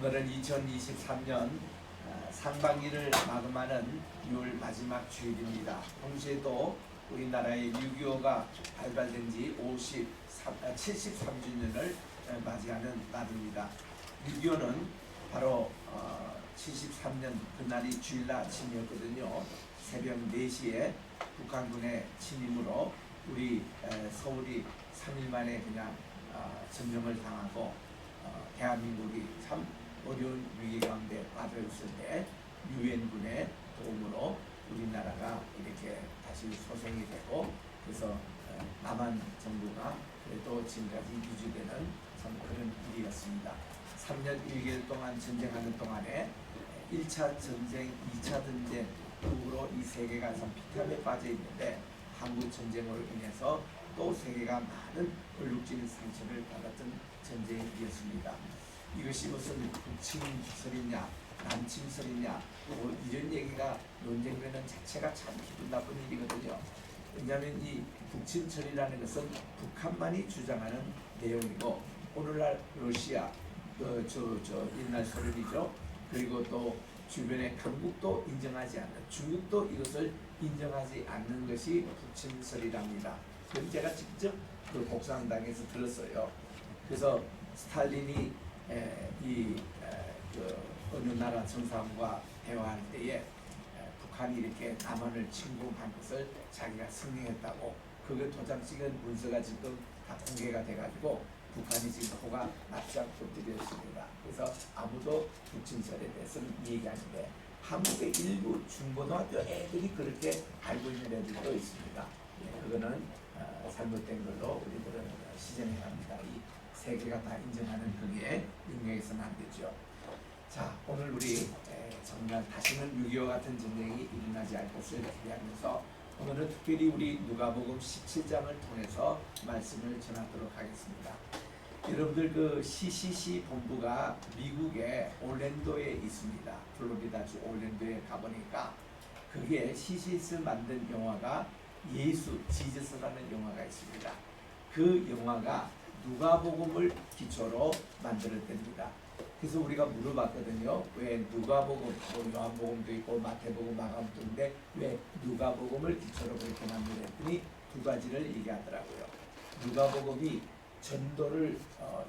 오늘은 2023년 상반기를 마감하는 6월 마지막 주일입니다. 동시에도 우리나라의 6.25가 발발된 지 73주년을 맞이하는 날입니다. 6.25는 바로 73년 그날이 주일날 아침이었거든요. 새벽 4시에 북한군의 침입으로 우리 서울이 3일 만에 그냥 점령을 당하고 대한민국이 참 어려운 위기 가운데 빠져 있을 때 유엔군의 도움으로 우리나라가 이렇게 다시 소생이 되고, 그래서 남한 정부가 그래도 지금까지 유지되는 참 그런 일이었습니다. 3년 1개월 동안 전쟁하는 동안에 1차 전쟁, 2차 전쟁 후로 이 세계가 참 피폐함에 빠져 있는데, 한국 전쟁으로 인해서 또 세계가 많은 얼룩진 상처를 받았던 전쟁이었습니다. 이것이 무슨 북침설이냐 남침설이냐 뭐 이런 얘기가 논쟁되는 자체가 참 기분 나쁜 일이거든요. 왜냐하면 이 북침설이라는 것은 북한만이 주장하는 내용이고, 오늘날 러시아, 옛날 소련이죠. 그리고 또 주변의 강국도 인정하지 않는, 중국도 이것을 인정하지 않는 것이 북침설이랍니다. 그건 제가 직접 그 곡상당에서 들었어요. 그래서 스탈린이 어느 나라 정상과 대화할 때에 북한이 이렇게 남한을 침공한 것을 자기가 승리했다고, 그게 도장 찍은 문서가 지금 다 공개가 돼가지고 북한이 지금 코가 납작 엎드렸습니다. 그래서 아무도 북침설에 대해서는 얘기하는데, 한국의 일부 중고등학교 애들이 그렇게 알고 있는 애들도 있습니다. 그거는 잘못된 걸로 우리들은 시정해야 합니다. 이 세계가 다 인정하는 그게 인정해서는 안 되죠. 자, 오늘 우리 정말 다시는 6.25 같은 전쟁이 일어나지 않을 것을 기대하면서 오늘은 특별히 우리 누가복음 17장을 통해서 말씀을 전하도록 하겠습니다. 여러분들 그 CCC 본부가 미국의 올랜도에 있습니다. 플로리다주 올랜도에 가보니까 그게 CCC에서 만든 영화가 예수, 지저스라는 영화가 있습니다. 그 영화가 누가복음을 기초로 만들어집니다. 그래서 우리가 물어봤거든요. 왜 누가복음, 요한복음도 있고 마태복음, 마가복음도 있는데 왜 누가복음을 기초로 그렇게 만들었더니 두 가지를 얘기하더라고요. 누가복음이 전도를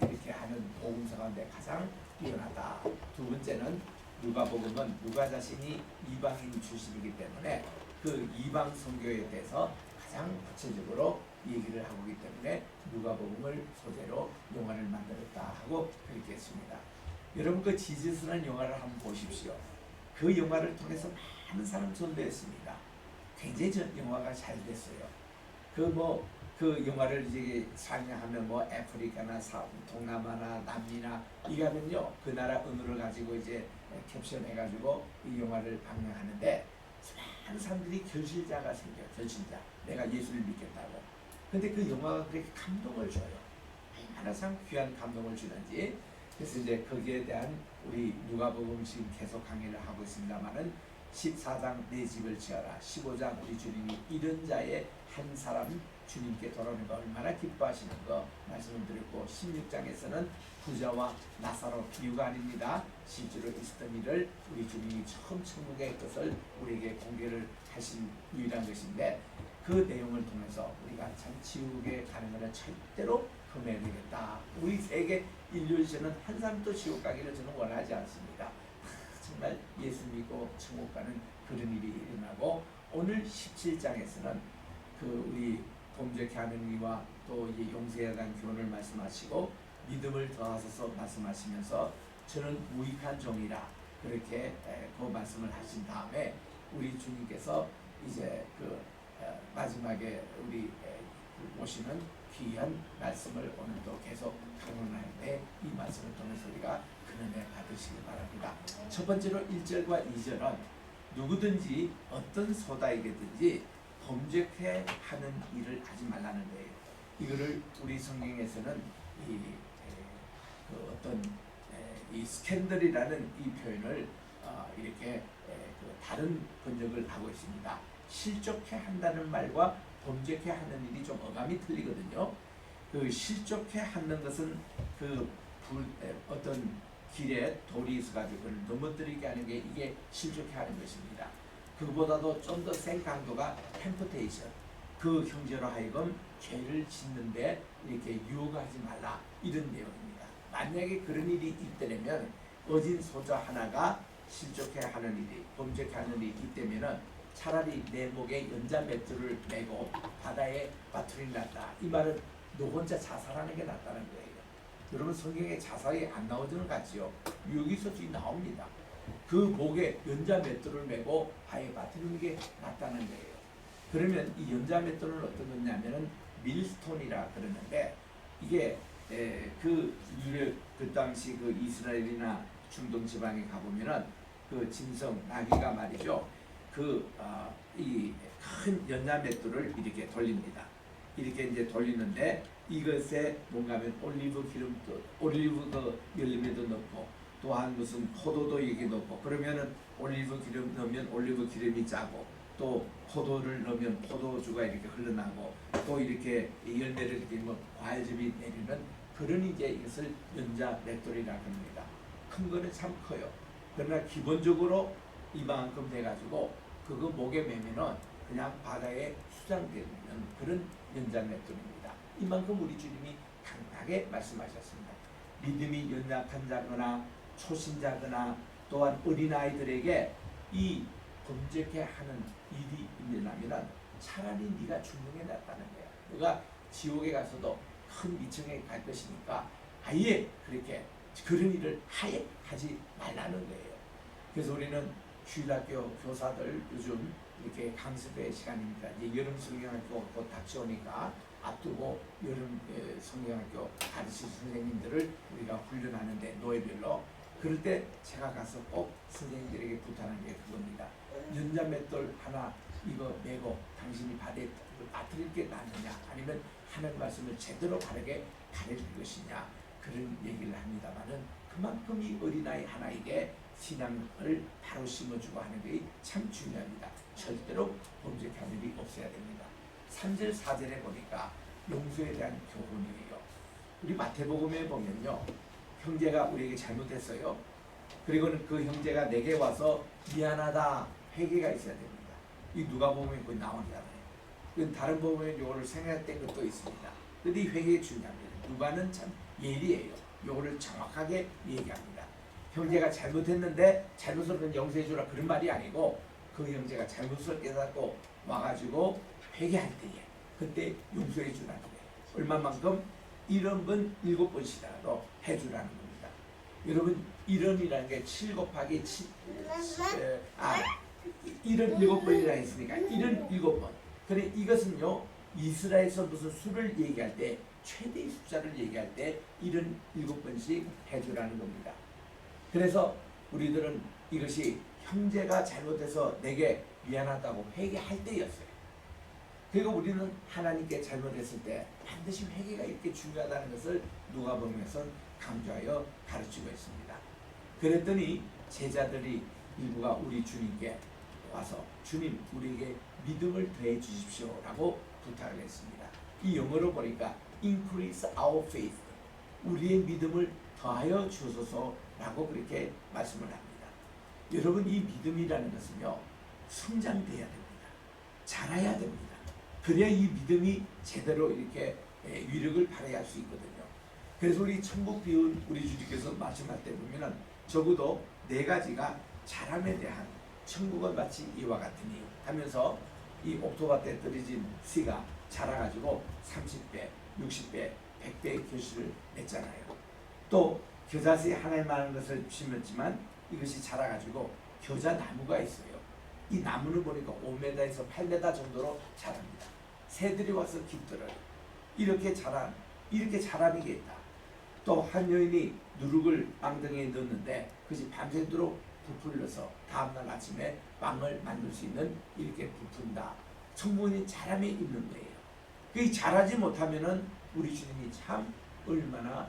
이렇게 하는 복음서 가운데 가장 뛰어나다. 두 번째는 누가복음은 누가 자신이 이방인 출신이기 때문에 그 이방 선교에 대해서 가장 구체적으로 얘기를 하고 있기 때문에 누가복음을 소재로 영화를 만들었다 하고 그렇게 했습니다. 여러분 그 지저스라는 영화를 한번 보십시오. 그 영화를 통해서 많은 사람 전도했습니다. 굉장히 영화가 잘 됐어요. 그 영화를 이제 상영하면 뭐 아프리카나 동남아나 남미나 이가면요 그 나라 언어를 가지고 이제 캡션해가지고 이 영화를 방영하는데 많은 사람들이 결실자가 생겨요. 결실자. 내가 예수를 믿겠다고. 근데 그 영화가 그렇게 감동을 줘요. 얼마나 참 귀한 감동을 주는지. 그래서 이제 거기에 대한 우리 누가복음 지금 계속 강의를 하고 있습니다만은 14장 내 집을 지어라, 15장 우리 주님이 이런 자의 한 사람 주님께 돌아오는 거 얼마나 기뻐하시는 거 말씀을 드렸고, 16장에서는 부자와 나사로 비유가 아닙니다. 실제로 있었던 일을 우리 주님이 처음 천국의 것을 우리에게 공개를 하신 유일한 것인데, 그 내용을 통해서 우리가 참 지옥에 가는 것은 절대로 금해야 되겠다. 우리 세계 인류에서는 한 사람도 지옥 가기를 저는 원하지 않습니다. 정말 예수 믿고 천국 가는 그런 일이 일어나고, 오늘 17장에서는 그 우리 범죄케 하는 이와 또 용서에 대한 교훈을 말씀하시고 믿음을 더하셔서 말씀하시면서 저는 무익한 종이라 그렇게 그 말씀을 하신 다음에 우리 주님께서 이제 그 마지막에 우리 오시는 귀한 말씀을 오늘도 계속 강론하는데, 이 말씀을 통해서 우리가 은혜 받으시기 바랍니다. 첫 번째로 1절과 2절은 누구든지 어떤 소다에게든지 범죄케 하는 일을 하지 말라는 거예요. 이거를 우리 성경에서는 이 스캔들이라는 이 표현을 이렇게 다른 번역을 하고 있습니다. 실족케 한다는 말과 범죄케 하는 일이 좀 어감이 틀리거든요. 그 실족케 하는 것은 어떤 길에 돌이 있어가지고 그걸 넘어뜨리게 하는 게 이게 실족해 하는 것입니다. 그보다도 좀 더 센 강도가 템프테이션, 그 형제로 하여금 죄를 짓는데 이렇게 유혹하지 말라, 이런 내용입니다. 만약에 그런 일이 있더라면 어진 소자 하나가 실족해 하는 일이, 범죄케 하는 일이 있다면은 차라리 내 목에 연자 맷돌을 메고 바다에 빠뜨리는 게 낫다. 이 말은 너 혼자 자살하는 게 낫다는 거예요. 여러분, 성경에 자살이 안 나오지는 같지요. 유기소지 나옵니다. 그 목에 연자 맷돌을 메고 바에 빠뜨리는 게 낫다는 거예요. 그러면 이 연자 맷돌은 어떤 거냐면은 밀스톤이라 그러는데, 이게 그 당시 그 이스라엘이나 중동 지방에 가보면은 그 짐승 나귀가 말이죠. 이 큰 연자 맷돌을 이렇게 돌립니다. 이렇게 이제 돌리는데 이것에 뭔가 하면 올리브 기름도, 올리브 그 열매도 넣고, 또한 무슨 포도도 여기 넣고, 그러면은 올리브 기름 넣으면 올리브 기름이 짜고, 또 포도를 넣으면 포도주가 이렇게 흘러나고, 또 이렇게 열매를 이렇게 뭐 과일즙이 내리는 그런 이제 이것을 연자 맷돌이라 합니다. 큰 거는 참 커요. 그러나 기본적으로 이만큼 돼가지고 그거 목에 매면은 그냥 바다에 수장되는 그런 연자 맷돌입니다. 이만큼 우리 주님이 강하게 말씀하셨습니다. 믿음이 연약한 자거나 초신자거나 또한 어린아이들에게 이 범죄케 하는 일이 일어나면 차라리 네가 죽는 게 낫다는 거야. 너가 지옥에 가서도 큰 미청에 갈 것이니까 아예 그렇게 그런 일을 아예 하지 말라는 거예요. 그래서 우리는 주일학교 교사들 요즘 이렇게 강습의 시간입니다. 이제 여름 성경학교 곧 닥쳐오니까 앞두고 여름 성경학교 가르칠 선생님들을 우리가 훈련하는데, 노예별로 그럴 때 제가 가서 꼭 선생님들에게 부탁하는 게 그겁니다. 연자 맷돌 하나 이거 메고 당신이 바다에 빠뜨릴 게 낫느냐, 아니면 하는 말씀을 제대로 바르게 가르칠 것이냐, 그런 얘기를 합니다만은 그만큼 이 어린아이 하나에게 신앙을 바로 심어주고 하는 게 참 중요합니다. 절대로 범죄하는 일이 없어야 됩니다. 3절 4절에 보니까 용서에 대한 교훈이에요. 우리 마태복음에 보면요, 형제가 우리에게 잘못했어요. 그리고는 그 형제가 내게 와서 미안하다, 회개가 있어야 됩니다. 이 누가복음에 거기 나오잖아요. 다른 복음에 요거를 생략된 것도 있습니다. 근데 이 회개가 중요합니다. 누가는 참 예리해요. 요거를 정확하게 얘기합니다. 형제가 잘못했는데 잘못을 그냥 용서해 주라, 그런 말이 아니고, 그 형제가 잘못을 깨닫고 와가지고 회개할 때에 그때 용서해 주라는 거예요. 얼마만큼? 70번 7번씩이라도 해주라는 겁니다. 여러분, 1원이라는 게 7 곱하기 7, 77번이라 했으니까 77번. 그래, 이것은요, 이스라엘에서 무슨 수를 얘기할 때, 최대의 숫자를 얘기할 때 77번씩 해주라는 겁니다. 그래서 우리들은 이것이 형제가 잘못해서 내게 미안하다고 회개할 때였어요. 그리고 우리는 하나님께 잘못했을 때 반드시 회개가 이렇게 중요하다는 것을 누가복음에서 강조하여 가르치고 있습니다. 그랬더니 제자들이 일부가 우리 주님께 와서 주님, 우리에게 믿음을 더해 주십시오 라고 부탁을 했습니다. 이 영어로 보니까 increase our faith, 우리의 믿음을 더하여 주소서 라고 그렇게 말씀을 합니다. 여러분, 이 믿음이라는 것은요, 성장돼야 됩니다. 자라야 됩니다. 그래야 이 믿음이 제대로 이렇게 위력을 발휘할 수 있거든요. 그래서 우리 천국 비운 우리 주님께서 말씀할 때 보면은 적어도 4가지가 자람에 대한, 천국은 마치 이와 같으니 하면서 이 옥토밭에 떨어진 씨가 자라가지고 30배, 60배, 100배의 결실을 냈잖아요. 또 겨자씨 하나에 많은 것을 심었지만 이것이 자라가지고 겨자 나무가 있어요. 이 나무는 보니까 5m에서 8m 정도로 자랍니다. 새들이 와서 깃들어요. 이렇게 자라는 게 있다. 또 한 여인이 누룩을 빵등에 넣었는데 그것이 밤새도록 부풀려서 다음날 아침에 빵을 만들 수 있는 이렇게 부푼다. 성분이 자람에 있는 거예요. 그게 자라지 못하면은 우리 주님이 참 얼마나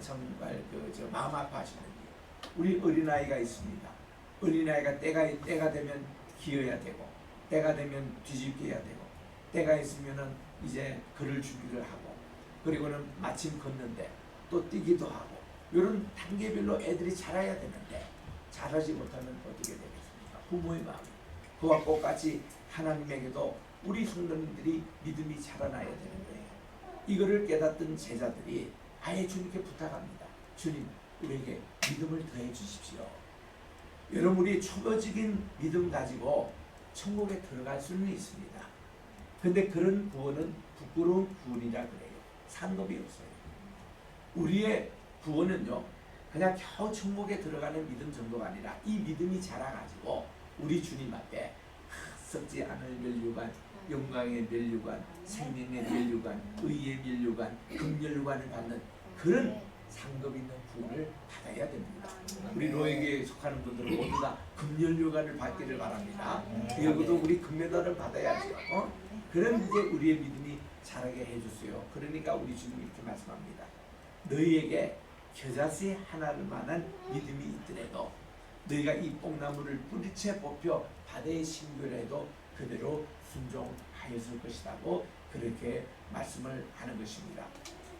정말 마음 아파하시는지. 우리 어린아이가 있습니다. 어린아이가 때가 되면 기어야 되고, 때가 되면 뒤집게 해야 되고, 때가 있으면은 이제 걸을 준비를 하고, 그리고는 마침 걷는데 또 뛰기도 하고, 이런 단계별로 애들이 자라야 되는데 자라지 못하면 어떻게 되겠습니까? 부모의 마음. 그와 똑같이 하나님에게도 우리 성도님들이 믿음이 자라나야 되는 거예요. 이거를 깨닫던 제자들이 아예 주님께 부탁합니다. 주님, 우리에게 믿음을 더해 주십시오. 여러분이 초보적인 믿음 가지고 천국에 들어갈 수는 있습니다. 근데 그런 구원은 부끄러운 구원이라 그래요. 상급이 없어요. 우리의 구원은요, 그냥 겨우 천국에 들어가는 믿음 정도가 아니라 이 믿음이 자라가지고 우리 주님 앞에 썩지 않을 면류관, 영광의 면류관, 생명의 면류관, 의의 면류관, 긍휼관을 받는 그런 상급 있는 구원을 받아야 됩니다. 우리 로에게 속하는 분들은 모두 다 긍휼관을 받기를 바랍니다. 여기도 우리 금메달을 받아야죠. 그런 이제 우리의 믿음이 자라게 해주세요. 그러니까 우리 주님이 이렇게 말씀합니다. 너희에게 겨자씨 하나만한 믿음이 있더라도 너희가 이 뽕나무를 뿌리채 뽑혀 바다에 심겨라도 그대로 순종하였을 것이라고 그렇게 말씀을 하는 것입니다.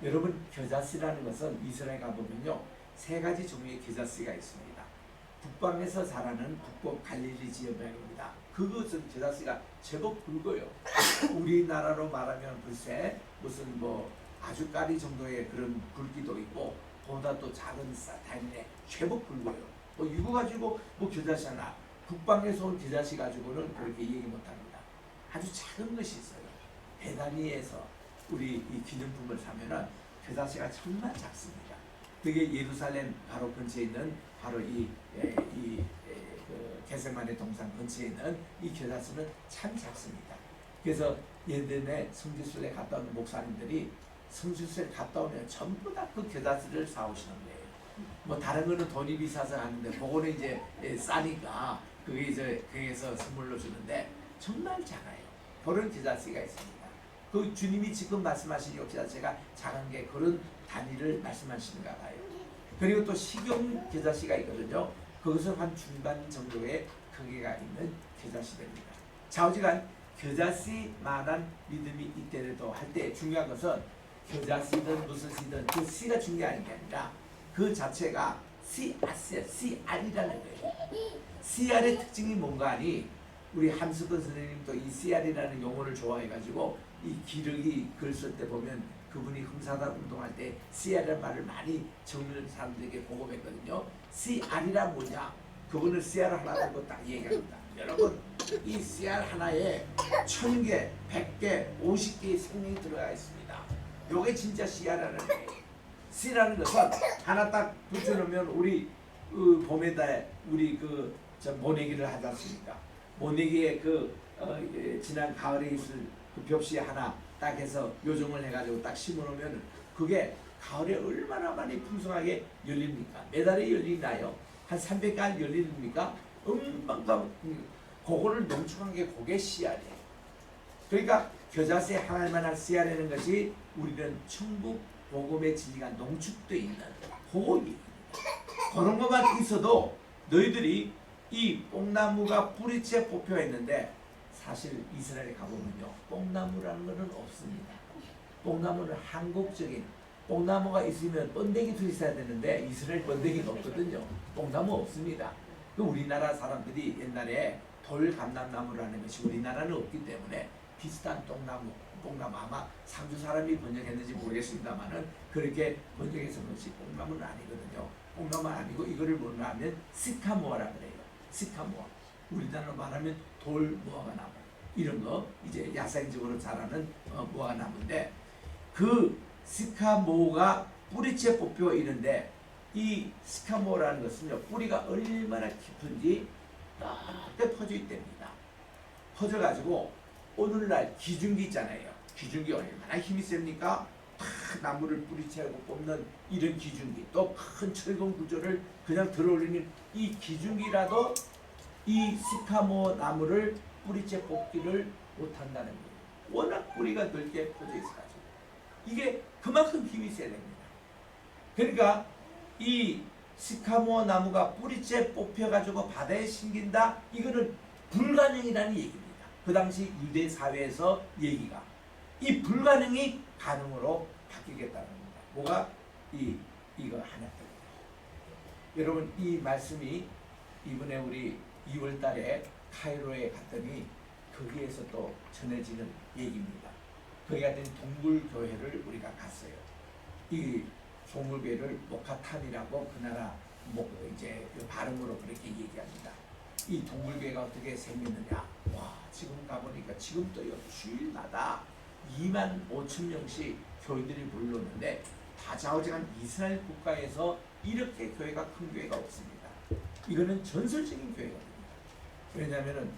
여러분, 겨자씨라는 것은 이스라엘 가보면요, 세 가지 종류의 겨자씨가 있습니다. 북방에서 자라는 북부 갈릴리 지역입니다. 그것은 겨자씨가 제법 굵어요. 우리나라로 말하면 글쎄 무슨 뭐 아주까리 정도의 그런 굵기도 있고 보다 또 작은 사타인에 제법 굵어요. 이거 가지고 뭐 겨자씨 하나, 북방에서 온 겨자씨 가지고는 그렇게 얘기 못합니다. 아주 작은 것이 있어요. 베다니에서 우리 이 기념품을 사면은 겨자씨가 정말 작습니다. 그게 예루살렘 바로 근처에 있는 바로 게세마네 동산 근처에 있는 이 겨자씨는 참 작습니다. 그래서 예전에 성지순례 갔다 오는 목사님들이 성지순례 갔다 오면 전부 다 그 겨자씨를 사오시는 거예요. 뭐 다른 거는 돈이 비싸서 하는데 그거는 이제 싸니까 그게 이제 거기에서 선물로 주는데 정말 작아요. 그런 겨자씨가 있습니다. 그 주님이 지금 말씀하신 이 겨자씨가 작은 게 그런 단위를 말씀하시는가 봐요. 그리고 또 식용 겨자씨가 있거든요. 그것은 한 중간 정도의 크기가 있는 겨자씨입니다. 좌우지간 겨자씨만한 믿음이 있더라도 할 때 중요한 것은 겨자씨든 무슨 씨든 그 씨가 중요한 게 아니라 그 자체가 CR이라는 거예요. CR의 특징이 뭔가 하니 우리 함수근 선생님도 이 CR이라는 용어를 좋아해가지고 이 기러기 글 쓸 때 보면 그분이 흥사단 운동할 때 CR이라는 말을 많이 정리를 사람들에게 보고했거든요. CR이란 뭐냐? 그분은 CR 하나 들고 딱 얘기합니다. 여러분, 이 CR 하나에 1000개, 100개, 50개의 생명이 들어가 있습니다. 요게 진짜 CR이라는 거예요. C라는 것은 하나 딱 붙여놓으면 우리 봄에다 우리 저 모내기를 하지 않습니까? 모내기에 지난 가을에 있을 그 벽시 하나 딱 해서 요정을 해가지고 딱 심어놓으면 그게 가을에 얼마나 많이 풍성하게 열립니까? 매달에 열리나요? 한 300간 열립니까? 그거를 농축한 게 그게 씨알이에요. 그러니까 겨자씨 하나만한 씨알이라는 것이 우리는 천국 복음의 진리가 농축되어 있는 그거입니다. 그런 것만 있어도 너희들이 이 뽕나무가 뿌리째 뽑혀 있는데 사실 이스라엘에 가보면요, 뽕나무라는 것은 없습니다. 뽕나무는 한국적인 뽕나무가 있으면 번데기도 있어야 되는데 이스라엘 번데기가 없거든요. 뽕나무 없습니다. 우리나라 사람들이 옛날에 돌감람나무라는 것이 우리나라는 없기 때문에 비슷한 뽕나무 아마 상주 사람이 번역했는지 모르겠습니다만은 그렇게 번역해서 그렇지 뽕나무는 아니거든요. 뽕나무 아니고 이거를 뭐라 하면 시카모아라 그래요. 시카모아. 우리나라로 말하면 돌무화과나무 이런 거 이제 야생적으로 자라는 무화과나무인데 그 시카모가 뿌리째 뽑혀 있는데 이 시카모라는 것은요 뿌리가 얼마나 깊은지 넓게 퍼져 있답니다. 퍼져가지고 오늘날 기중기 있잖아요. 기중기 얼마나 힘이 셉니까? 나무를 뿌리채고 뽑는 이런 기중기 또 큰 철근 구조를 그냥 들어올리는 이 기중기라도 이 시카모 나무를 뿌리채 뽑기를 못한다는 거예요. 워낙 뿌리가 넓게 퍼져 있어가지고 이게 그만큼 힘이 세야 됩니다. 그러니까 이 시카모 나무가 뿌리채 뽑혀가지고 바다에 심긴다? 이거는 불가능이라는 얘기입니다. 그 당시 유대 사회에서 얘기가 이 불가능이 가능으로 바뀌겠다는 겁니다. 뭐가 이거 하나 때문에 여러분 이 말씀이 이번에 우리 2월 달에 카이로에 갔더니 거기에서 또 전해지는 얘기입니다. 거기가 된 동굴교회를 우리가 갔어요. 이 동굴교회를 모카탄이라고 그 나라 이제 그 발음으로 그렇게 얘기합니다. 이 동굴교회가 어떻게 생겼느냐? 와, 지금 가보니까 지금도 주일마다 2만 5천 명씩 교인들이 불렀는데 다 좌우지간 이스라엘 국가에서 이렇게 교회가 큰 교회가 없습니다. 이거는 전설적인 교회거든요. 왜냐하면은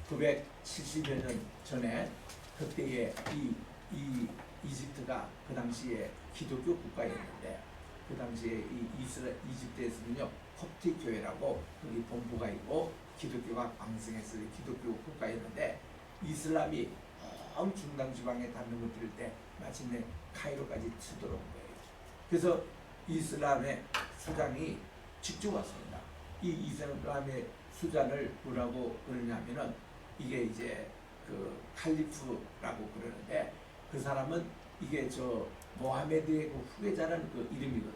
970여 년 전에 그때에 이 이집트가 그 당시에 기독교 국가였는데 그 당시에 이 이집트에서는요 콥틱 교회라고 거기 본부가 있고 기독교가 왕성해서 기독교 국가였는데 이슬람이 중당 지방에 닿는 것들일 때 마침내 카이로까지 쳐들어온 거예요. 그래서 이슬람의 수장이 직접 왔습니다. 이 이슬람의 수장을 뭐라고 그러냐면은 이게 이제 그 칼리프라고 그러는데 그 사람은 이게 저 모하메드의 그 후계자라는 그 이름이거든요.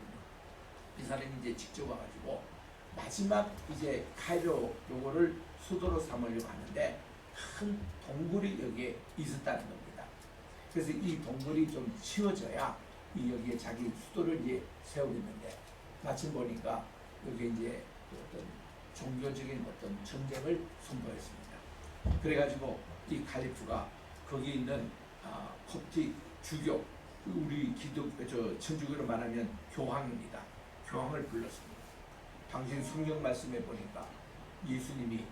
이 사람이 이제 직접 와가지고 마지막 이제 카이로 요거를 수도로 삼으려고 하는데 큰 동굴이 여기에 있었다는 겁니다. 그래서 이 동굴이 좀 치워져야 이 여기에 자기 수도를 이제 세우겠는데 마침 보니까 여기 이제 어떤 종교적인 어떤 전쟁을 선포했습니다. 그래가지고 이 칼리프가 거기 있는 콥틱 주교 우리 천주교로 말하면 교황입니다. 교황을 불렀습니다. 당신 성경 말씀에 보니까 예수님이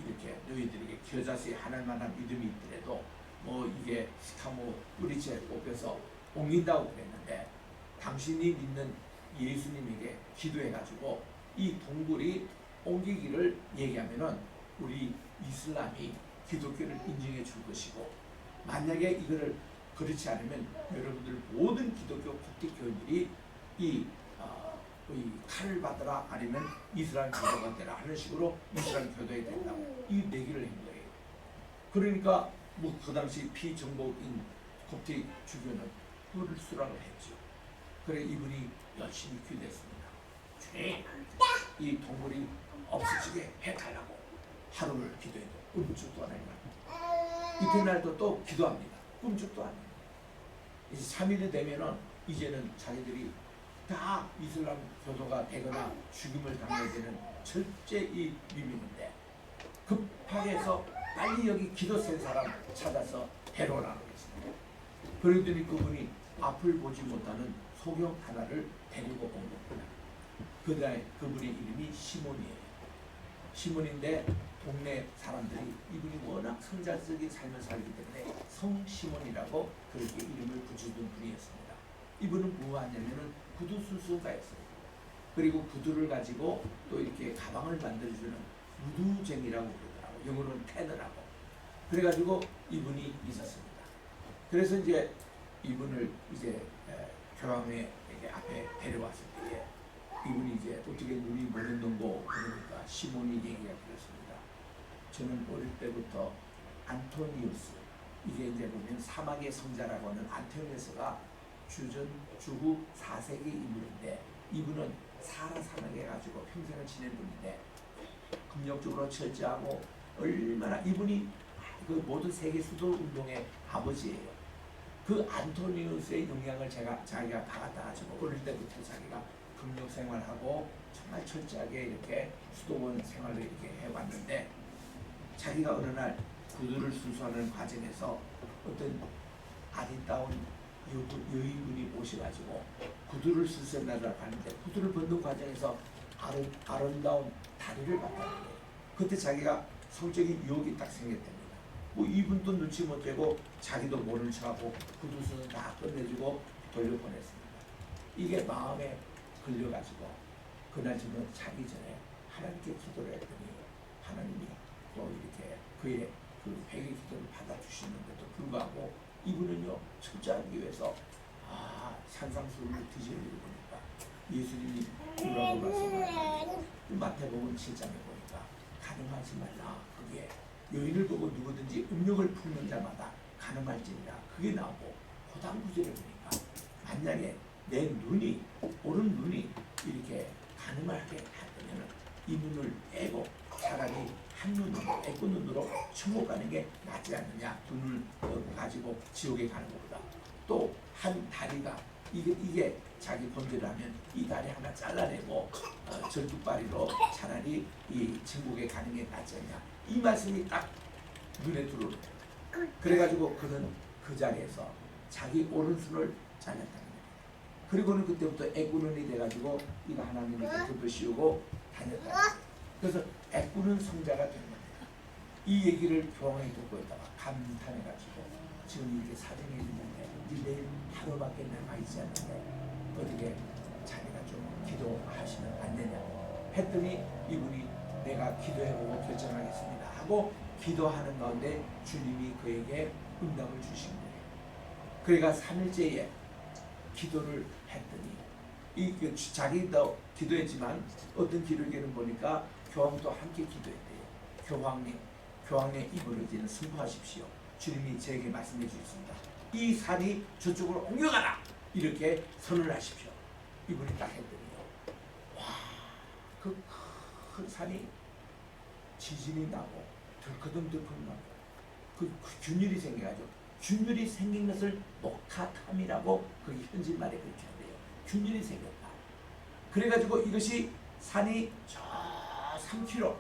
이렇게 너희들에게 겨자씨 하나님 만한 믿음이 있더라도 뭐 이게 시카모 뿌리째 뽑혀서 옮긴다고 그랬는데 당신이 믿는 예수님에게 기도해가지고 이 동굴이 옮기기를 얘기하면은 우리 이슬람이 기독교를 인정해 줄 것이고 만약에 이거를 그렇지 않으면 여러분들 모든 기독교 콥틱 교인들이 이 칼을 받으라 아니면 이스라엘 교도가 되라 하는 식으로 이스라엘 교도에 된다고 이 내기를 한 거예요. 그러니까 뭐 그 당시 피정복인 콥틱 주교는 그를 수락을 했죠. 그래 이분이 열심히 기도했습니다. 주님 이 동굴이 없어지게 해달라고 하루를 기도해도 꿈쩍도 안 해요. 이튿날도 또 기도합니다. 꿈쩍도 안 해요. 이제 3일이 되면은 이제는 자기들이 다 이슬람 교도가 되거나 죽임을 당해야 되는 철저히 위험인데 급하게 해서 빨리 여기 기도 센 사람 찾아서 데려오라고 했습니다. 그러더니 그분이 앞을 보지 못하는 소경 하나를 데리고 온 겁니다. 그다음에 그분의 이름이 시몬이에요. 시몬인데 동네 사람들이 이분이 워낙 성자적인 삶을 살기 때문에 성시몬이라고 그렇게 이름을 붙여준 분이었습니다. 이분은 무엇하냐면은 구두 수수가였어요. 그리고 구두를 가지고 또 이렇게 가방을 만들어주는 무두쟁이라고 그러더라고요. 영어로는 테너라고. 그래가지고 이분이 있었습니다. 그래서 이제 이분을 이제 교황의 앞에 데려왔을 때에 이분이 이제 어떻게 눈이 모른다고 그러니까 시몬이 얘기가 그렇습니다. 저는 어릴 때부터 안토니우스 이게 이제 보면 사막의 성자라고 하는 안토니우스가 주후 4세기 인물인데 이분은 사라 사막에 가지고 평생을 지낸 분인데 금력적으로 철저하고 얼마나 이분이 그 모든 세계 수도 운동의 아버지예요. 그 안토니우스의 영향을 자기가 받았다 가지고 어릴 때부터 자기가 금력 생활하고 정말 철저하게 이렇게 수도원 생활을 이렇게 해왔는데 자기가 어느 날 구두를 순수하는 과정에서 어떤 아리따운 여인분이 오셔가지고 구두를 순수하려고 하는데 구두를 벗는 과정에서 아름다운 다리를 봤다는 거예요. 그때 자기가 성적인 유혹이 딱 생겼답니다. 뭐 이분도 눈치 못 채고 자기도 모른 척하고 구두순을 다 끝내주고 돌려보냈습니다. 이게 마음에 걸려가지고 그날 저는 자기 전에 하나님께 기도를 했더니 하나님이 또 이렇게 그의 그 회개 기도를 받아주시는데도 불구하고 이분은요 철저하기 위해서 산상수훈을 드시려고 보니까 예수님이 뭐라고 말씀하셨는데 마태복음 7장에 보니까 가늠하지 말라. 그게 여인을 보고 누구든지 음욕을 품는 자마다 가늠할지니라. 그게 나오고 그 다음 구절에 보니까 만약에 내 눈이 오른 눈이 이렇게 가늠하게 있으면 이 눈을 떼고 차라리 한 눈으로 애꾸 눈으로 천국 가는 게 낫지 않느냐. 두 눈을 가지고 지옥에 가는 것보다. 또 한 다리가 이게 자기 본질이라면 이 다리 하나 잘라내고 절뚝발이로 차라리 이 천국에 가는 게 낫지 않냐. 이 말씀이 딱 눈에 들어오는 거예요. 그래가지고 그는 그 자리에서 자기 오른손을 잘랐다는 거예요. 그리고는 그때부터 애꾸눈이 돼가지고 이거 하나님께 덮어씌우고 다녔다. 그래서 애꾸는 성자가 된 겁니다. 이 얘기를 교황이 듣고 있다가 감탄해가지고 지금 이렇게 사정이 있는데 내일 하루밖에 남아있지 않는데 어떻게 자기가 좀 기도하시면 안 되냐 했더니 이분이 내가 기도해보고 결정하겠습니다 하고 기도하는 가운데 주님이 그에게 응답을 주신 거예요. 그러니까 3일째에 기도를 했더니 자기도 기도했지만 어떤 기록에는 보니까 교황도 함께 기도했대요. 교황의 입으로 이제는 선포하십시오. 주님이 저에게 말씀해 주셨습니다. 이 산이 저쪽으로 옮겨가라. 이렇게 선언을 하십시오. 이분이 딱 했더니요. 와, 그 큰 산이 지진이 나고 덜커덩덜커덩 나고 그 균열이 생겨가지고 균열이 생긴 것을 목타탐이라고 그 현지말에 그렇게 한대요. 균열이 생겼다. 그래가지고 이것이 산이 저 3km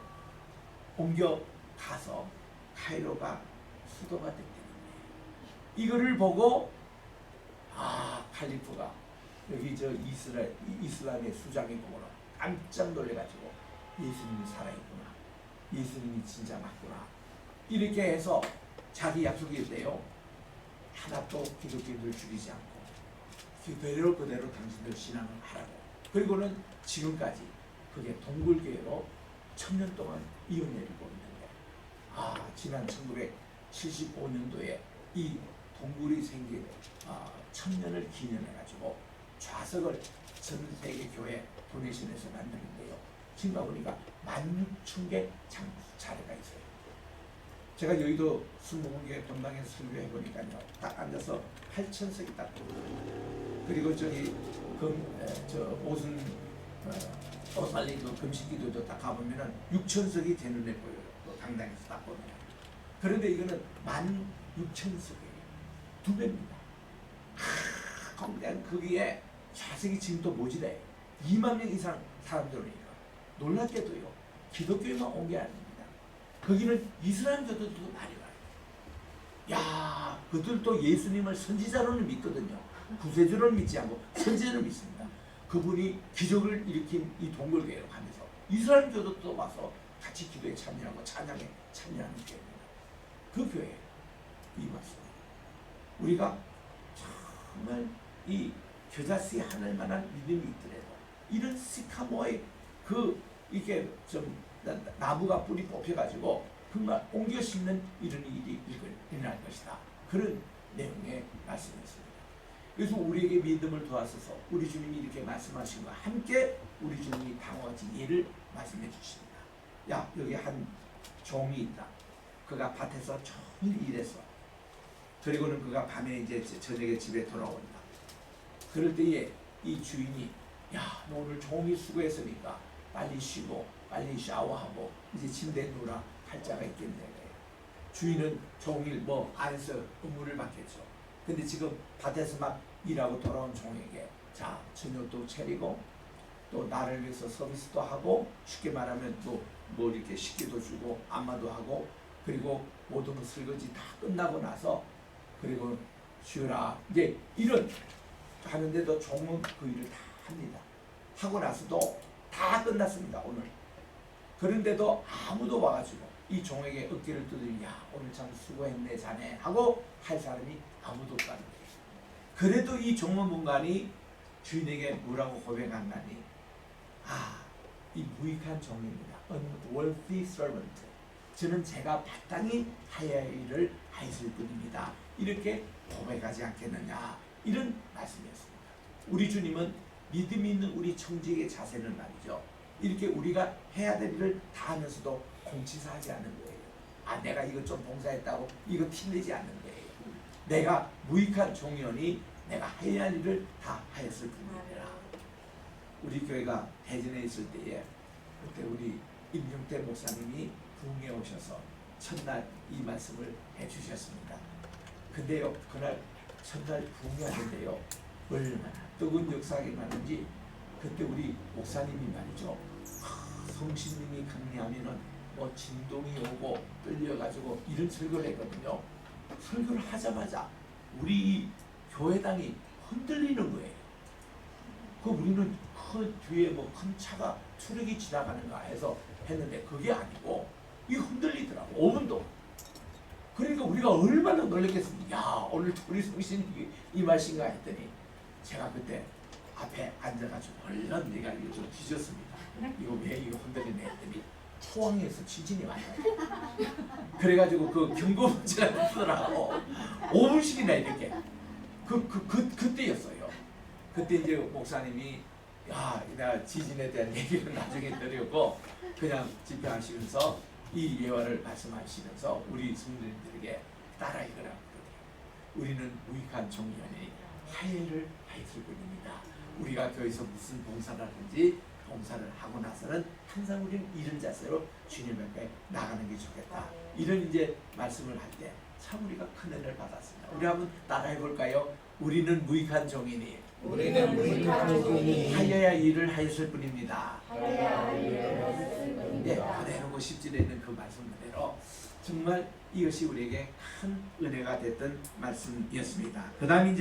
옮겨가서 카이로가 수도가 됐다는 거예요. 이거를 보고 칼리프가 여기 저 이슬람의 수장이 보고는 깜짝 놀래가지고 예수님이 살아있구나. 예수님이 진짜 맞구나. 이렇게 해서 자기 약속이 돼요. 하나도 기독교인들 죽이지 않고 그대로 당신들 신앙을 하라고. 그리고는 지금까지 그게 동굴교회로 1000년 동안 이어내리고 있는데 지난 1975년도에 이 동굴이 생긴 1000년을 기념해가지고 좌석을 전 세계 교회 도네이션에서 만드는데요. 지금 가보니까 16,000개 자리가 있어요. 제가 여의도 순복음교회 본당에서 설교해보니까요. 딱 앉아서 8,000석이 딱 보여요. 그리고 저기 오순 오살리 금식기도도 딱 가보면은 6,000석이 제 눈에 보여요. 그 강당에서 딱 보면. 그런데 이거는 16,000석이에요. 2배입니다. 거기에 좌석이 지금 또 모자라요. 2만 명 이상 사람들 오니까. 놀랍게도요. 기독교에만 온 게 아닙니다. 거기는 이슬람교도들도 많이 와요. 야, 그들도 예수님을 선지자로는 믿거든요. 구세주를 믿지 않고 선지자를 믿습니다. 그분이 기적을 일으킨 이 동굴교회로 가면서 이스라엘교도도 와서 같이 기도에 참여하고 찬양에 참여하는 교회입니다. 그 교회 이 말씀 우리가 정말 이 겨자씨 하늘 만한 믿음이 있더라도 이런 시카모의 이게 좀 나무가 뿌리 뽑혀가지고 정말 옮겨 심는 이런 일이 일어날 것이다. 그런 내용의 말씀이었습니다. 그래서 우리에게 믿음을 도와서서 우리 주님이 이렇게 말씀하신 것과 함께 우리 주님이 다같이 예를 말씀해 주십니다. 야, 여기 한 종이 있다. 그가 밭에서 종일 일해서 그리고는 그가 밤에 이제 저녁에 집에 돌아온다. 그럴 때에 이 주인이 야, 너 오늘 종일 수고했으니까 빨리 쉬고 빨리 샤워하고 이제 침대에 누우라 할 자가 있겠네. 주인은 종일 안에서 의무를 받겠죠. 근데 지금 밭에서 막 일하고 돌아온 종에게 자, 저녁도 차리고 또 나를 위해서 서비스도 하고 쉽게 말하면 또 뭐 이렇게 식기도 주고 안마도 하고 그리고 모든 설거지 다 끝나고 나서 그리고 쉬어라 이제 이런 하는데도 종은 그 일을 다 합니다. 하고 나서도 다 끝났습니다. 오늘. 그런데도 아무도 와가지고 이 종에게 어깨를 두드리니 야, 오늘 참 수고했네 자네 하고 할 사람이 아무도 없다는 거예요. 그래도 이 종문문관이 주인에게 뭐라고 고백한다니 이 무익한 종입니다. unworthy servant. 저는 제가 마땅히 해야 할 일을 하였을 뿐입니다. 이렇게 고백하지 않겠느냐 이런 말씀이었습니다. 우리 주님은 믿음 있는 우리 청지의 자세는 말이죠. 이렇게 우리가 해야 될 일을 다 하면서도 공치사하지 않는 거예요. 내가 이거 좀 봉사했다고 이거 티내지 않는 거예요. 내가 무익한 종이오니 내가 해야 할 일을 다 하였을 뿐입니다. 우리 교회가 대전에 있을 때에 우리 임용태 목사님이 부흥에 오셔서 첫날 이 말씀을 해주셨습니다. 근데요, 그날 첫날 부흥이 하는데요, 얼마나 뜨거운 역사가 일어나는지 그때 우리 목사님이 말이죠, 성신님이 강림하면은 뭐 진동이 오고 떨려가지고 이런 설교를 했거든요. 설교를 하자마자 우리 교회당이 흔들리는 거예요. 그 우리는 그 뒤에 뭐 큰 차가 트럭이 지나가는가 해서 했는데 그게 아니고 이 흔들리더라고. 5분도. 그러니까 우리가 얼마나 놀랐겠습니까? 야, 오늘 우리 성신이 임하신가 했더니 제가 그때 앞에 앉아가지고 얼른 내가 이거 좀 뒤졌습니다. 이거 왜 이거 흔들리네 했더니 포항에서 지진이 왔어요. 그래가지고 그 경고 문자가 뜨더라고. 5분씩이나 이렇게. 그때였어요. 그때 이제 목사님이 야, 내가 지진에 대한 얘기를 나중에 드리고 그냥 집회하시면서 이 예화를 말씀하시면서 우리 성도님들에게 따라 읽으라고 그러더라고요. 우리는 무익한 종이하니 하회를 하였을 뿐입니다. 우리가 교회에서 무슨 봉사를 하든지 봉사를 하고 나서는 항상 우리는 이런 자세로 주님 앞에 나가는 게 좋겠다. 이런 이제 말씀을 할 때 참 우리가 큰 은혜를 받았습니다. 우리 한번 따라해 볼까요? 우리는 무익한 종이니 우리는 무익한 종이니 하여야 일을 하였을 뿐입니다. 하여야 일을 하였을 뿐입니다. 네, 그대로 10절에 있는 그 말씀 그대로 정말 이것이 우리에게 큰 은혜가 됐던 말씀이었습니다. 그 다음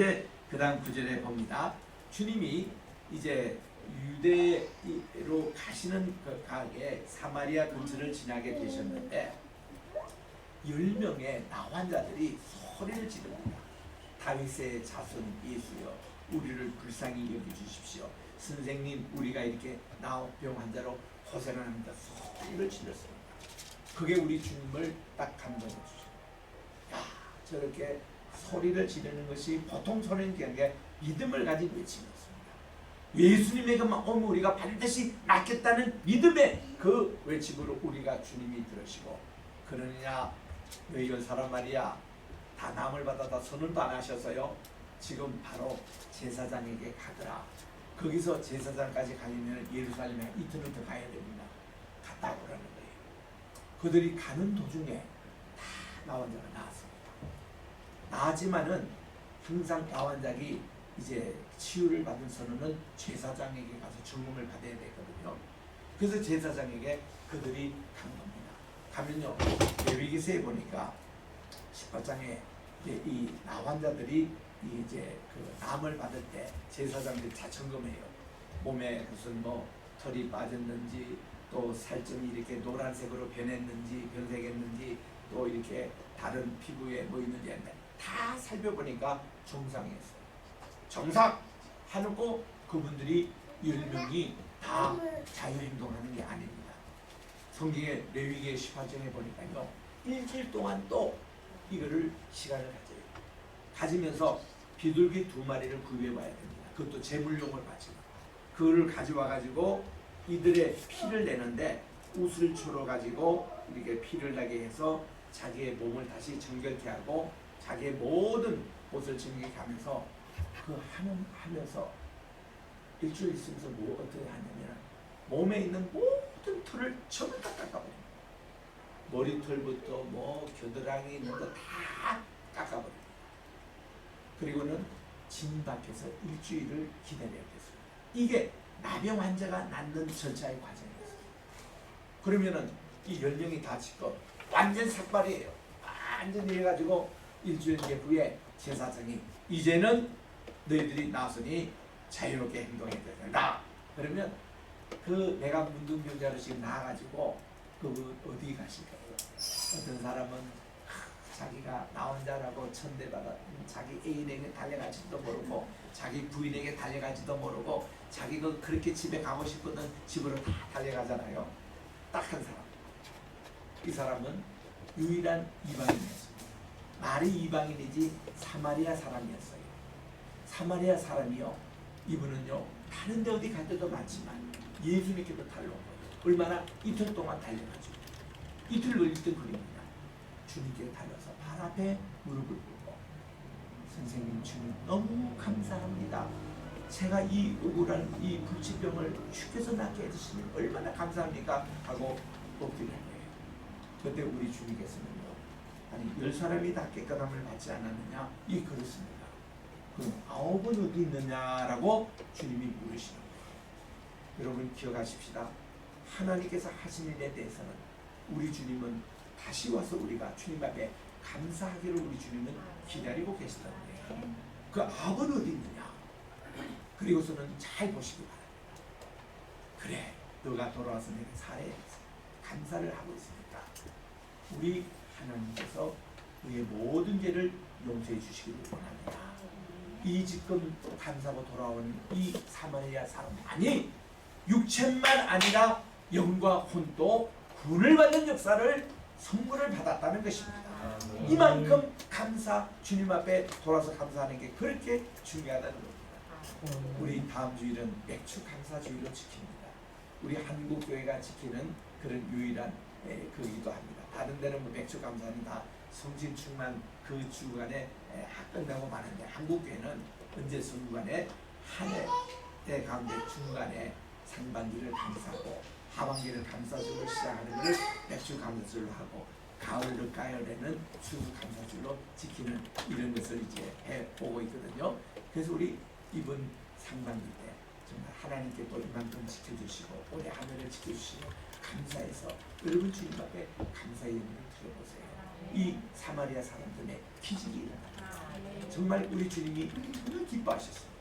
9절에 봅니다. 주님이 이제 유대로 가시는 그 가게 사마리아 근처를 지나게 되셨는데 10명의 나환자들이 소리를 지릅니다. 다윗의 자손 예수여 우리를 불쌍히 여겨주십시오. 선생님 우리가 이렇게 나병 환자로 고생을 합니다. 소리를 질렀습니다. 그게 우리 주님을 딱 감동해 주죠. 야, 저렇게 소리를 지르는 것이 보통 소리는 게 믿음을 가진 외침이었습니다. 예수님에게만 오면 우리가 반드시 낫겠다는 믿음의 그 외침으로 우리가 주님이 들으시고 그러느냐 너희가 사람 말이야 다 남을 받아다 선언도 안 하셔서요. 지금 바로 제사장에게 가더라. 거기서 제사장까지 가려면 예루살렘에 이틀을 더 가야 됩니다. 갔다 오라는 거예요. 그들이 가는 도중에 다 나환자가 나왔습니다. 나지만은 항상 나환자기 이제 치유를 받은 선언은 제사장에게 가서 증언을 받아야 되거든요. 그래서 제사장에게 그들이 간 겁니다. 가면요 레위기서에 보니까 18장에 이 나환자들이 이제 그 남을 받을 때 제사장들이 다 점검해요. 몸에 무슨 뭐 털이 빠졌는지 또 살점이 이렇게 노란색으로 변색했는지 또 이렇게 다른 피부에 뭐 있는지 다 살펴보니까 정상이었어요. 정상 하고 그분들이 10명이 다 자유행동하는 게 아닙니다. 성경의 레위기 18장에 보니까요 일주일 동안 또 이거를 시간을 가지면서 비둘기 2마리를 구해와야 됩니다. 그것도 제물용을 가지고 그거를 가져와 가지고 이들의 피를 내는데 옷을 주러 가지고 이렇게 피를 나게 해서 자기의 몸을 다시 정결케 하고 자기의 모든 옷을 정결케 하면서 그 하면서 일주일 있으면서 뭐 어떻게 하냐면 몸에 있는 모든 털을 전부 다 깎아버립니다. 머리털부터 뭐 겨드랑이 있는 거 다 깎아버립니다. 그리고는 진 밖에서 일주일을 기다려야겠습니다. 이게 나병 환자가 낫는 절차의 과정이었어요. 그러면은 이 10명이 다치고 완전 삭발이에요. 완전히 해가지고 일주일 후에 제사장이 이제는 너희들이 나서니 자유롭게 행동해야 된다. 그러면 그 내가 문둥병자로 지금 나와가지고 그 어디 가실까요? 어떤 사람은 자기가 나 혼자라고 천대받아 자기 애인에게 달려가지도 모르고 자기 부인에게 달려가지도 모르고 자기가 그렇게 집에 가고 싶거든 집으로 다 달려가잖아요. 딱 한 사람. 이 사람은 유일한 이방인이었습니다. 말이 이방인이지 사마리아 사람이었어요. 사마리아 사람이요. 이분은요 다른 데 어디 갈 때도 많지만 예수님께도 달려온 거예요. 얼마나 이틀 동안 달려가지고 이틀 걸릴 때 걸립니다. 주님께 달려서 발 앞에 무릎을 꿇고 선생님 주님 너무 감사합니다. 제가 이 억울한 이 불치병을 주께서 낫게 해주시니 얼마나 감사합니까? 하고 엎드린 거예요. 그때 우리 주님께서는요, 아니 10사람이 다 깨끗함을 받지 않았느냐? 이 그렇습니다. 그럼 9은 어디 있느냐라고 주님이 물으시는 거예요. 여러분 기억하십시다. 하나님께서 하신 일에 대해서는 우리 주님은 다시 와서 우리가 주님 앞에 감사하기를 우리 주님은 기다리고 계시다는 거예요. 그 9은 어디 있느냐? 그리고서는 잘 보시기 바랍니다. 그래, 너가 돌아와서 내가 살아야지. 감사를 하고 있으니까 우리 하나님께서 너의 모든 죄를 용서해 주시기를 원합니다. 이 지금 감사하고 돌아오는 이 사마리아 사람만이 육체만 아니라 영과 혼도 구원을 받는 역사를 선물을 받았다는 것입니다. 이만큼 감사, 주님 앞에 돌아서 감사하는 게 그렇게 중요하다는 겁니다. 우리 다음 주일은 맥주 감사주의로 지킵니다. 우리 한국교회가 지키는 그런 유일한 그이기도 합니다. 다른 데는 뭐 맥주 감사는 다 성신 충만 그 주간에 끝나고 마는데 한국교회는 언제 순간에 한 해 가운데 중간에 상반기를 감사하고 하반기를 감사주로 시작하는 것을 맥주 감사주로 하고 가을에는 수주 감사주로 지키는 이런 것을 이제 해보고 있거든요. 그래서 우리 이번 상반기 때 정말 하나님께 또 이만큼 지켜주시고 올해 한 해를 지켜주시고 감사해서 여러분 주님 앞에 감사의 예물을 드려보세요. 이 사마리아 사람들의 기적이 일어납니다. 정말 우리 주님이 정말 기뻐하셨습니다.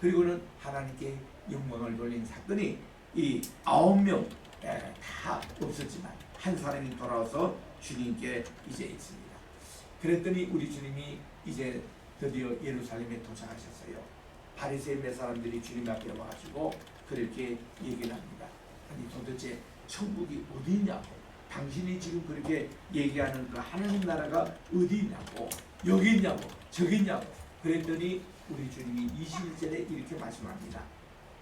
그리고는 하나님께 영광을 돌린 사건이 이 9명 다 없었지만 한 사람이 돌아와서 주님께 이제 있습니다. 그랬더니 우리 주님이 이제 드디어 예루살렘에 도착하셨어요. 바리새인 몇 사람들이 주님 앞에 와가지고 그렇게 얘기를 합니다. 아니 도대체 천국이 어디 있냐고, 당신이 지금 그렇게 얘기하는 그 하나님 나라가 어디 있냐고, 여기 있냐고 저기 있냐고. 그랬더니 우리 주님이 21절에 이렇게 말씀합니다.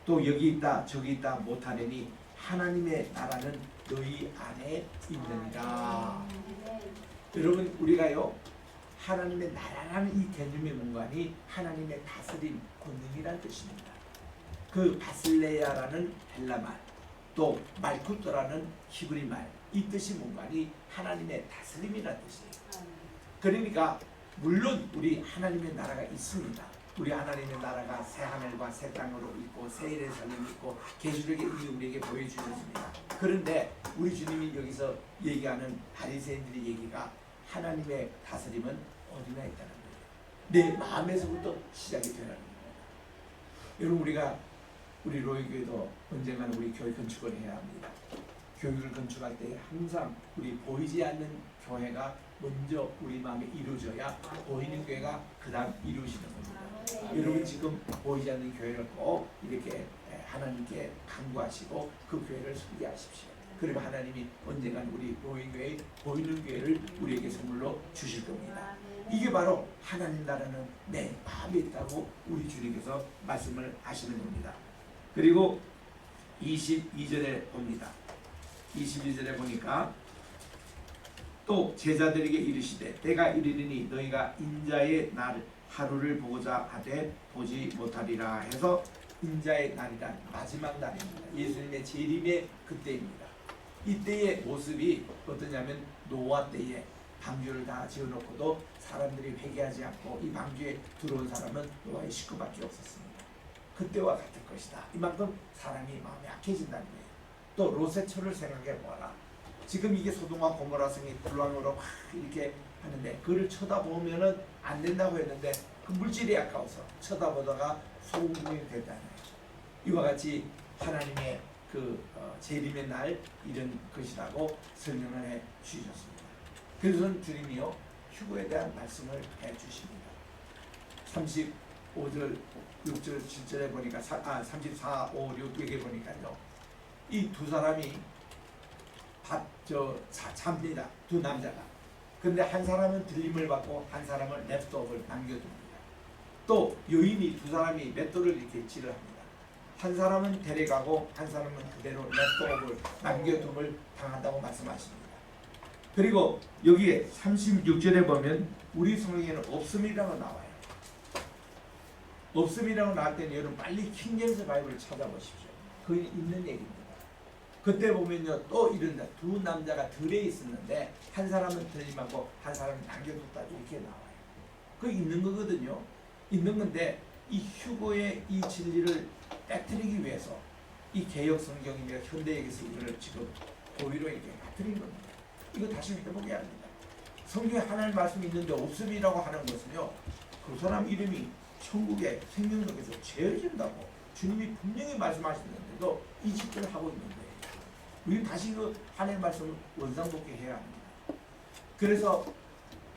또 여기 있다 저기 있다 못하려니 하나님의 나라는 너희 안에 있느니라. 여러분 우리가요 하나님의 나라라는 이 개념의 문관이 하나님의 다스림 권능이라는 뜻입니다. 그 바슬레야라는 헬라말 또 말쿠토라는 히브리말 이 뜻이 문관이 하나님의 다스림이라는 뜻이에요. 그러니까 물론 우리 하나님의 나라가 있습니다. 우리 하나님의 나라가 새 하늘과 새 땅으로 있고 새 예루살렘이 있고 계시록의 이미 우리에게 보여주셨습니다. 그런데 우리 주님이 여기서 얘기하는 바리새인들의 얘기가 하나님의 다스림은 어디나 있다는 거예요. 내 마음에서부터 시작이 되라는 겁니다. 여러분 우리 로이교회도 언젠가는 우리 교회 건축을 해야 합니다. 교회를 건축할 때 항상 우리 보이지 않는 교회가 먼저 우리 마음에 이루어져야 보이는 교회가 그 다음 이루어지는 겁니다. 여러분 지금 보이지 않는 교회를 꼭 이렇게 하나님께 간구하시고 그 교회를 설계하십시오. 그러면 하나님이 언젠가는 우리 로이교회 보이는 교회를 우리에게 선물로 주실 겁니다. 이게 바로 하나님 나라는 내 마음에 있다고 우리 주님께서 말씀을 하시는 겁니다. 그리고 22절에 봅니다. 22절에 보니까 또 제자들에게 이르시되 때가 이르리니 너희가 인자의 날 하루를 보고자 하되 보지 못하리라 해서 인자의 날이란 마지막 날입니다. 예수님의 재림의 그때입니다. 이때의 모습이 어떠냐면 노아 때에 방주를 다 지어놓고도 사람들이 회개하지 않고 이 방주에 들어온 사람은 노아의 식구밖에 없었습니다. 그때와 같을 것이다. 이만큼 사람이 마음이 약해진다는 거예요. 또 롯의 처를 생각해 보아라. 지금 이게 소돔과 고모라 성이 불황으로 막 이렇게 하는데 그를 쳐다보면은 안 된다고 했는데 그 물질이 아까워서 쳐다보다가 소금이 됐다는 거예요. 이와 같이 하나님의 그 재림의 날 이런 것이라고 설명을 해 주셨습니다. 그래서 주님이요 휴거에 대한 말씀을 해 주십니다. 35절, 6절, 7절에 보니까 34, 5, 6 여기 보니까요 이 두 사람이 잡니다. 두 남자가. 근데 한 사람은 들림을 받고 한 사람은 랩스톱을 남겨둡니다. 또 여인이 두 사람이 맷돌을 이렇게 질을 합니다. 한 사람은 데려가고 한 사람은 그대로 랩스톱을 남겨둠을 당한다고 말씀하십니다. 그리고 여기에 36절에 보면 우리 성경에는 없음이라고 나와요. 없음이라고 나올 때는 여러분 빨리 킹제임스 바이블을 찾아보십시오. 그게 있는 얘기입니다. 그때 보면요 또 이런 두 남자가 들에 있었는데 한 사람은 들림하고 한 사람은 남겨뒀다 이렇게 나와요. 그게 있는 거거든요. 있는 건데 이 휴거의 이 진리를 깨뜨리기 위해서 이 개혁 성경이며 현대에게서 이걸 지금 고의로 이렇게 깨뜨린 겁니다. 이거 다시 회복해야 합니다. 성경에 하나님 말씀이 있는데 없음이라고 하는 것은요 그 사람 이름이 천국의 생명력에서 제어진다고 주님이 분명히 말씀하셨는데도 이 짓들을 하고 있는 거예요. 우리 다시 그 하나님의 말씀을 원상복귀해야 합니다. 그래서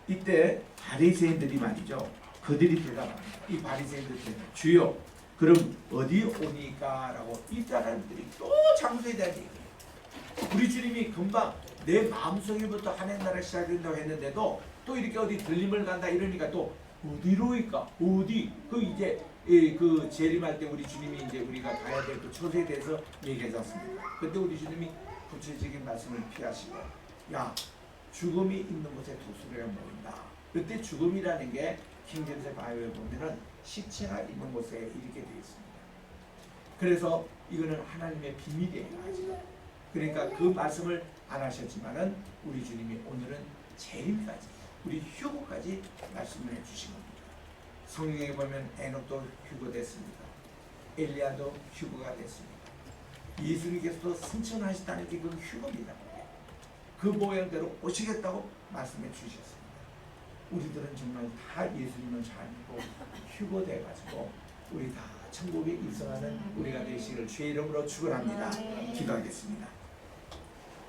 이때 바리새인들이 말이죠. 그들이 대답합니다. 이 바리새인들한테 주여 그럼 어디 오니까? 라고 이 사람들이 또 장소에 대한 얘기예요. 우리 주님이 금방 내 마음속에부터 하나님 나라가 시작된다고 했는데도 또 이렇게 어디 들림을 간다 이러니까 또 어디로일까? 어디? 그 이제 그 재림할 때 우리 주님이 이제 우리가 가야 될 그 처소에 대해서 얘기하지 않습니까? 그때 우리 주님이 구체적인 말씀을 피하시고 야 죽음이 있는 곳에 독수리가 모인다. 그때 죽음이라는 게 킹제임스 바이블에 보면은 시체가 있는 곳에 이렇게 되어 있습니다. 그래서 이거는 하나님의 비밀이에요. 아직. 그러니까 그 말씀을 안 하셨지만은 우리 주님이 오늘은 재림까지 우리 휴거까지 말씀을 해주신 겁니다. 성경에 보면 에녹도 휴거됐습니다. 엘리야도 휴거가 됐습니다. 예수님께서도 승천하셨다는 게 그 휴거입니다. 그 모양대로 오시겠다고 말씀해 주셨습니다. 우리들은 정말 다 예수님을 잘 믿고 휴거돼가지고 우리 다 천국에 입성하는 우리가 되시기를 주의 이름으로 축원합니다. 기도하겠습니다.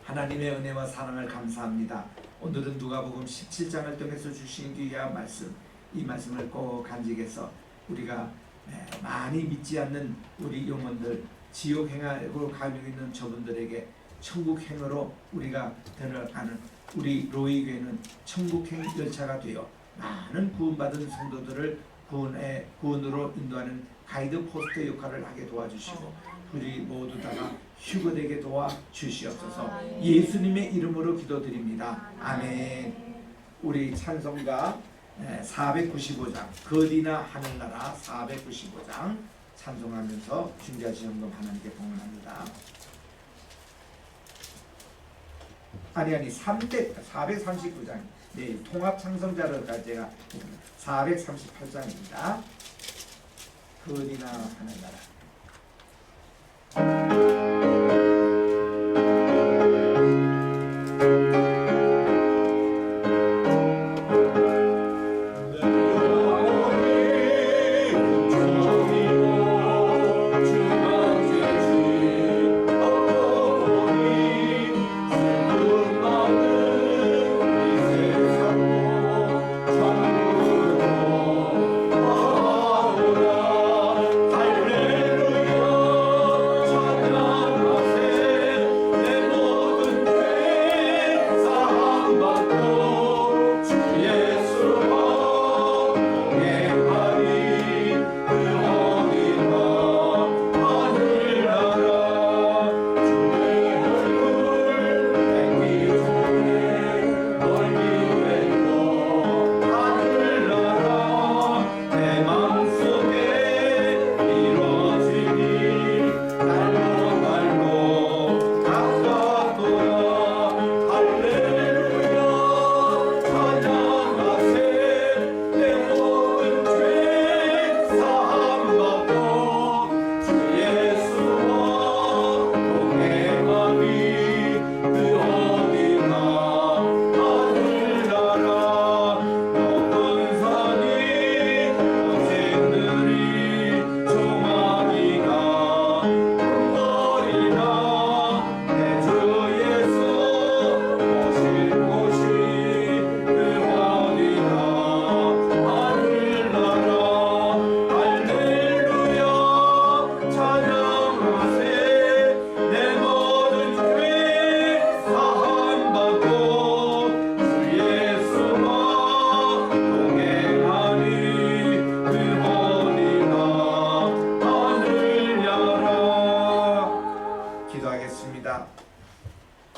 하나님의 은혜와 사랑을 감사합니다. 오늘은 누가복음 17장을 통해서 주신 귀한 말씀, 이 말씀을 꼭 간직해서 우리가 많이 믿지 않는 우리 영혼들, 지옥 행하고 가지고 있는 저분들에게 천국 행으로 우리가 데려가는 우리 로이 교회는 천국행 열차가 되어 많은 구원받은 성도들을 구원으로 인도하는 가이드 포스터 역할을 하게 도와주시고 우리 모두 다가 휴거되게 도와주시옵소서. 예수님의 이름으로 기도드립니다. 아멘. 우리 찬송가 495장 거디나 하늘나라 495장 찬송하면서 중자지원금 하나님께 봉헌합니다. 아니 439장 네, 통합 창성자로까지 제가 438장입니다. 거디나 하늘나라.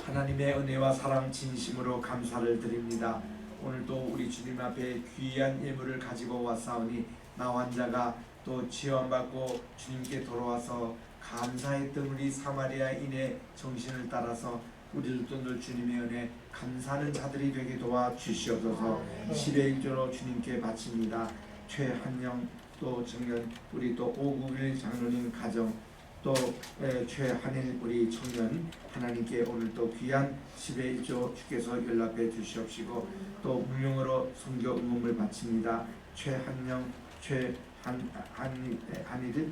하나님의 은혜와 사랑 진심으로 감사를 드립니다. 오늘도 우리 주님 앞에 귀한 예물을 가지고 왔사오니 나 환자가 또 지원받고 주님께 돌아와서 감사했던 우리 사마리아인의 정신을 따라서 우리들도 늘 주님의 은혜 감사하는 자들이 되게 도와 주시옵소서. 10의 1조로 주님께 바칩니다. 최한영 또 청년 우리 또 오국일 장로님 가정 또 최한일 우리 청년 하나님께 오늘 또 귀한 10의 1조 주께서 연락해 주시옵시고 또 무명으로 선교 응원을 바칩니다. 최한영 한일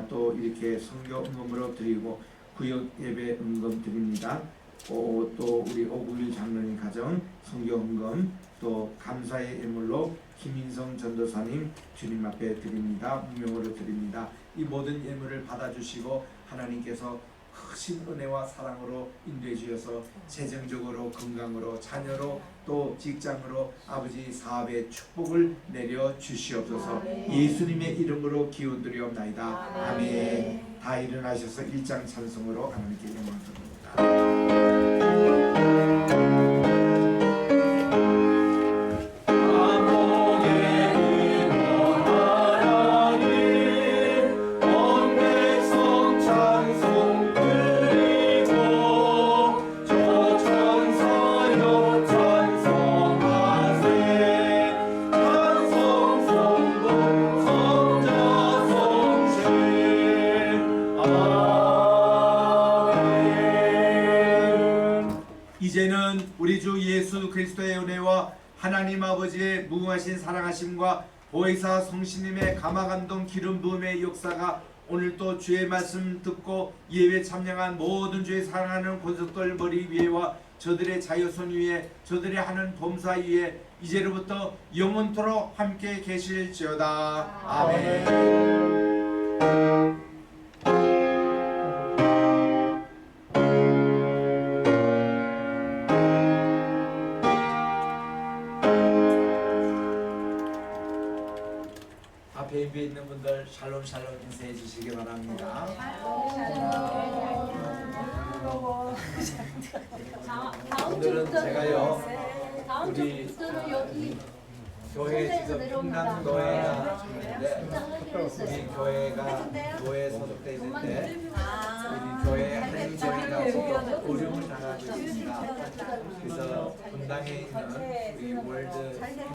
또 이렇게 선교 응원으로 드리고 구역 예배 응원 드립니다. 또 우리 오국일 장로님 가정 선교 응원 또 감사의 예물로 김인성 전도사님 주님 앞에 드립니다. 무명으로 드립니다. 이 모든 예물을 받아주시고 하나님께서 크신 은혜와 사랑으로 인도해 주셔서 재정적으로 건강으로 자녀로 또 직장으로 아버지 사업의 축복을 내려 주시옵소서. 예수님의 이름으로 기원드리옵나이다. 아멘. 다 일어나셔서 1장 찬송으로 하나님께 영광 드립니다. 이제는 우리 주 예수 그리스도의 은혜와 하나님 아버지의 무궁하신 사랑하심과 보혜사 성신님의 감화감동 기름 부음의 역사가 오늘 또 주의 말씀 듣고 예배 참여한 모든 주의 사랑하는 권속들 머리 위에와 저들의 자녀손 위에 저들의 하는 범사 위에 이제로부터 영원토록 함께 계실지어다. 아멘. 앞에 예배에 있는 분들 샬롬 샬롬 인사해 주시기 바랍니다. 오늘은 제가요 우리 교회 지금 평남교회가 있는데 우리 교회가 교회 소속돼 있는데 우리 교회 한 교회가 어려움을 당하고 있습니다. 그래서 분당에 있는 우리 월드